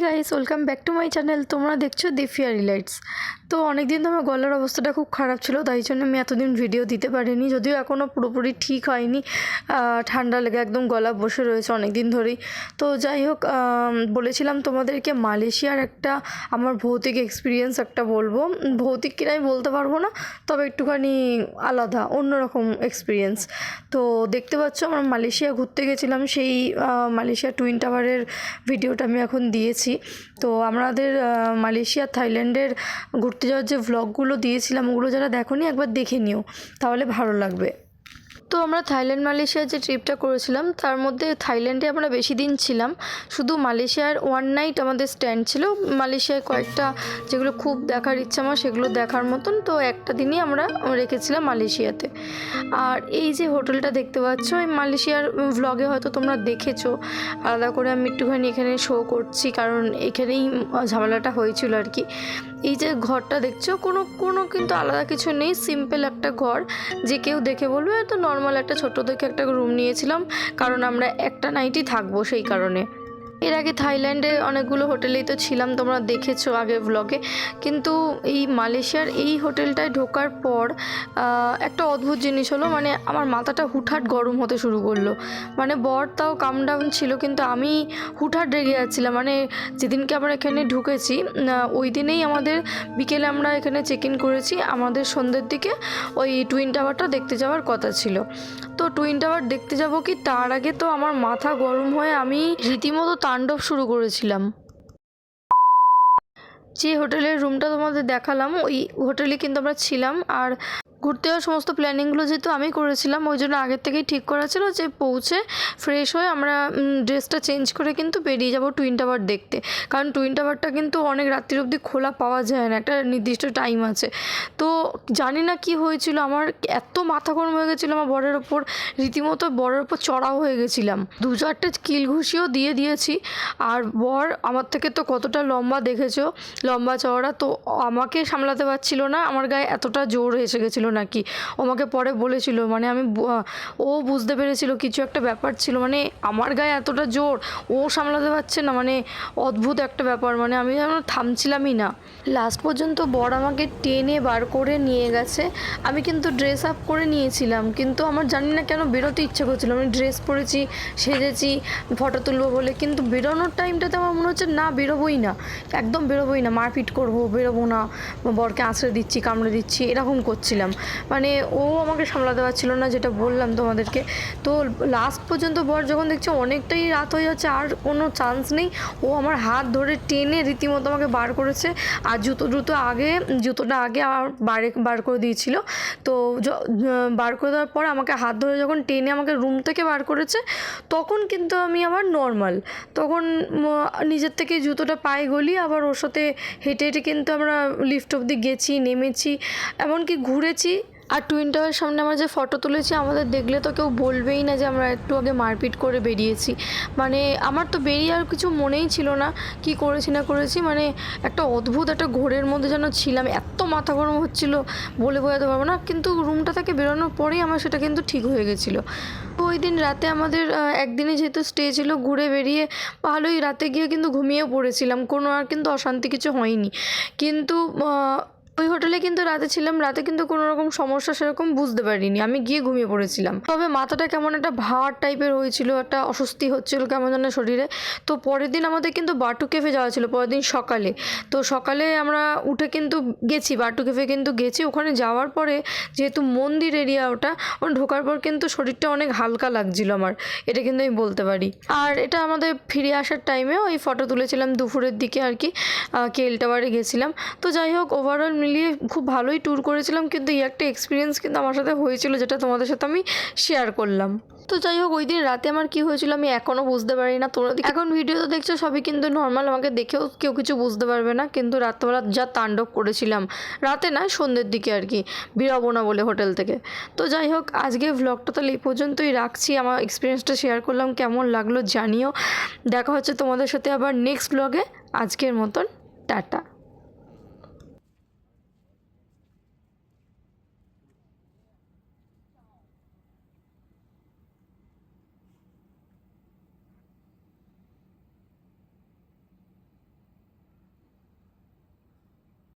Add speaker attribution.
Speaker 1: Guys, welcome back to my channel. তোমরা দেখছো দিফিয়া রিলাইটস। তো অনেক দিন তো আমার গলার অবস্থাটা খুব খারাপ ছিল, তাই জন্য আমি এতদিন ভিডিও দিতে পারিনি, যদিও এখনও পুরোপুরি ঠিক হয়নি। ঠান্ডা লেগে একদম গলা বসে রয়েছে অনেক দিন ধরেই। তো যাই হোক, বলেছিলাম তোমাদেরকে মালয়েশিয়ার একটা আমার ভৌতিক এক্সপিরিয়েন্স একটা বলবো। ভৌতিক কিনা আমি বলতে পারবো না, তবে একটুখানি আলাদা অন্যরকম এক্সপিরিয়েন্স। তো দেখতে পাচ্ছ আমরা মালয়েশিয়া ঘুরতে গেছিলাম, সেই মালয়েশিয়া টুইন টাওয়ারের ভিডিওটা আমি এখন দিয়েছি। তো আমাদের মালয়েশিয়া থাইল্যান্ডের ঘুরতে যাওয়ার যে ভ্লগগুলো দিয়েছিলাম, ওগুলো যারা দেখোনি একবার দেখে নিও, তাহলে ভালো লাগবে। তো আমরা থাইল্যান্ড মালয়েশিয়ার যে ট্রিপটা করেছিলাম, তার মধ্যে থাইল্যান্ডে আমরা বেশি দিন ছিলাম, শুধু মালয়েশিয়ার ওয়ান নাইট আমাদের স্ট্যান্ড ছিল। মালয়েশিয়ায় কয়েকটা যেগুলো খুব দেখার ইচ্ছা আমার, সেগুলো দেখার মতন, তো একটা দিনই আমরা রেখেছিলাম মালয়েশিয়াতে। আর এই যে হোটেলটা দেখতে পাচ্ছ, এই মালয়েশিয়ার ভ্লগে হয়তো তোমরা দেখেছো, আলাদা করে আমি একটুখানি এখানে শো করছি, কারণ এখানেই ঝামেলাটা হয়েছিল আর কি। এই যে ঘরটা দেখছো, কোনো কিন্তু আলাদা কিছু নেই, সিম্পল একটা ঘর, যে কেউ দেখে বলবে তো নর্মাল একটা ছোট দেখে একটা রুম নিয়েছিলাম, কারণ আমরা একটা নাইটই থাকবো সেই কারণে। এর আগে থাইল্যান্ডে অনেকগুলো হোটেলেই তো ছিলাম, তোমরা দেখেছো আগের ব্লগে, কিন্তু এই মালয়েশিয়ার এই হোটেলটায় ঢোকার পর একটা অদ্ভুত জিনিস হলো, মানে আমার মাথাটা হুটহাট গরম হতে শুরু করলো। মানে বর তাও কাম ডাউন ছিল, কিন্তু আমি হুটহাট রেগে যাচ্ছিলাম। মানে যেদিনকে আমরা এখানে ঢুকেছি, ওই দিনেই আমাদের বিকেলে আমরা এখানে চেক ইন করেছি, আমাদের সন্ধ্যের দিকে ওই টুইন টাওয়ারটা দেখতে যাওয়ার কথা ছিল। তো টুইন টাওয়ার দেখতে যাব কি তার আগে তো আমার মাথা গরম হয়ে আমি রীতিমতো তাণ্ডব শুরু করেছিলাম। যে হোটেলের রুমটা তোমাদের দেখালাম, ওই হোটেলে কিন্তু আমরা ছিলাম। আর ঘুরতে যাওয়ার সমস্ত প্ল্যানিংগুলো যেহেতু আমি করেছিলাম, ওই জন্য আগের থেকেই ঠিক করা ছিল যে পৌঁছে ফ্রেশ হয়ে আমরা ড্রেসটা চেঞ্জ করে কিন্তু বেরিয়ে যাব টুইন টাওয়ার দেখতে। কারণ টুইন টাওয়ারটা কিন্তু অনেক রাত্রির অবধি খোলা পাওয়া যায় না, একটা নির্দিষ্ট টাইম আছে। তো জানি না কি হয়েছিল, আমার এত মাথা গরম হয়ে গেছিলো, আমার বরের ওপর রীতিমতো বরের ওপর চড়াও হয়ে গেছিলাম, 2-4টে কিল ঘুষিও দিয়েছি। আর বর আমার থেকে তো কতটা লম্বা দেখেছো, লম্বা চওড়া, তো আমাকে সামলাতে পারছিল না, আমার গায়ে এতটা জোর এসে গেছিলো নাকি। ও আমাকে পরে বলেছিল, মানে ও বুঝতে পেরেছিল কিছু একটা ব্যাপার ছিল, মানে আমার গায়ে এতটা জোর ও সামলাতে পারছে না, মানে অদ্ভুত একটা ব্যাপার, মানে আমি যেন থামছিলামই না। লাস্ট পর্যন্ত বর আমাকে টেনে বার করে নিয়ে গেছে। আমি কিন্তু ড্রেস আপ করে নিয়েছিলাম, কিন্তু আমার জানি না কেন বেরোতে ইচ্ছে করছিল। আমি ড্রেস পরেছি, সেজেছি ফটো তুলবো বলে, কিন্তু বেরোনোর টাইমটাতে আমার মনে হচ্ছে না, বেরোবোই না, একদম বেরোবোই না, মারপিট করবো, বেরোবো না, বরকে আঁচড়ে দিচ্ছি, কামড়ে দিচ্ছি, এরকম করছিলাম। মানে ও আমাকে সামলাতে পারছিল না, যেটা বললাম তোমাদেরকে। তো লাস্ট পর্যন্ত বর যখন দেখছে অনেকটাই রাত হয়ে যাচ্ছে, আর কোনো চান্স নেই, ও আমার হাত ধরে টেনে রীতিমতো আমাকে বার করেছে। আর জুতোটা আগে আমার বার করে দিয়েছিল। তো বার করে দেওয়ার পর আমাকে হাত ধরে যখন টেনে আমাকে রুম থেকে বার করেছে, তখন কিন্তু আমি আবার নর্মাল, তখন নিজের থেকে জুতোটা পায়ে গলিয়ে আবার ওর সাথে হেঁটে হেঁটে কিন্তু আমরা লিফট অবধি গেছি, নেমেছি, এমনকি ঘুরেছি। আর টুইন টাওয়ারের সামনে আমরা যে ফটো তুলেছি, আমাদের দেখলে তো কেউ বলবেই না যে আমরা একটু আগে মারপিট করে বেরিয়েছি। মানে আমার তো বেরিয়ে আর কিছু মনেই ছিল না কি করেছি না করেছি, মানে একটা অদ্ভুত একটা ঘোরের মধ্যে যেন ছিলাম, এত মাথা গরম হচ্ছিলো বলে বোঝাতে পারবো না। কিন্তু রুমটা থেকে বেরোনোর পরেই আমার সেটা কিন্তু ঠিক হয়ে গেছিলো। তো ওই দিন রাতে আমাদের একদিনে যেহেতু স্টে ছিল, ঘুরে বেরিয়ে ভালোই, রাতে গিয়ে কিন্তু ঘুমিয়েও পড়েছিলাম, কোনো আর কিন্তু অশান্তি কিছু হয়নি। কিন্তু ওই হোটেলে কিন্তু রাতে ছিলাম, রাতে কিন্তু কোনো রকম সমস্যা সেরকম বুঝতে পারিনি, আমি গিয়ে ঘুমিয়ে পড়েছিলাম। তবে মাথাটা কেমন একটা ভার টাইপের হয়েছিল, একটা অস্বস্তি হচ্ছিল কেমন যেন শরীরে। তো পরের দিন আমাদের কিন্তু বাটু ক্যাফে যাওয়া ছিল, পরের দিন সকালে। তো সকালে আমরা উঠে কিন্তু গেছি বাটু ক্যাফে, কিন্তু গেছি ওখানে যাওয়ার পরে, যেহেতু মন্দির এরিয়া ওটা, ঢোকার পর কিন্তু শরীরটা অনেক হালকা লাগছিল আমার, এটা কিন্তু আমি বলতে পারি। আর এটা আমাদের ফিরে আসার টাইমে ওই ফটো তুলেছিলাম দুপুরের দিকে আর কি, কেএল টাওয়ারে গেছিলাম। তো যাই হোক, ওভারঅল মিলিয়ে খুব ভালোই ট্যুর করেছিলাম, কিন্তু এই একটা এক্সপিরিয়েন্স কিন্তু আমার সাথে হয়েছিল, যেটা তোমাদের সাথে আমি শেয়ার করলাম। তো যাই হোক, ওই দিন রাতে আমার কি হয়েছিল আমি এখনও বুঝতে পারি না। তোমরা এখন ভিডিও তো দেখছো সবই কিন্তু নর্মাল, আমাকে দেখেও কেউ কিছু বুঝতে পারবে না, কিন্তু রাত্রেবেলা যা তাণ্ডব করেছিলাম, রাতে না সন্ধ্যের দিকে আর কি, বেরোবো না বলে হোটেল থেকে। তো যাই হোক, আজকে ভ্লগটা তাহলে এই পর্যন্তই রাখছি, আমার এক্সপিরিয়েন্সটা শেয়ার করলাম, কেমন লাগলো জানিও। দেখা হচ্ছে তোমাদের সাথে আবার নেক্সট ভ্লগে, আজকের মতন টাটা।